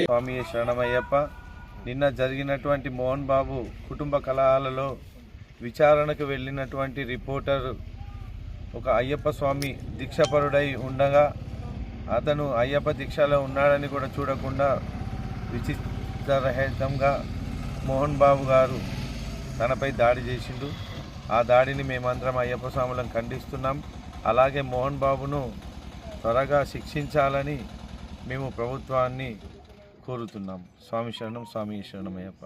స్వామి శరణమయ్యప్ప. నిన్న జరిగినటువంటి మోహన్ బాబు కుటుంబ కలహాలలో విచారణకు వెళ్ళినటువంటి రిపోర్టర్ ఒక అయ్యప్ప స్వామి దీక్షపరుడై ఉండగా అతను అయ్యప్ప దీక్షలో ఉన్నాడని కూడా చూడకుండా విచిత్రరహితంగా మోహన్ బాబు గారు తనపై దాడి చేసిండు. ఆ దాడిని మేమందరం అయ్యప్ప స్వాములను ఖండిస్తున్నాం. అలాగే మోహన్ బాబును త్వరగా శిక్షించాలని మేము ప్రభుత్వాన్ని కోరుతున్నాం. స్వామి శరణం, స్వామి శరణమయ్యప్ప.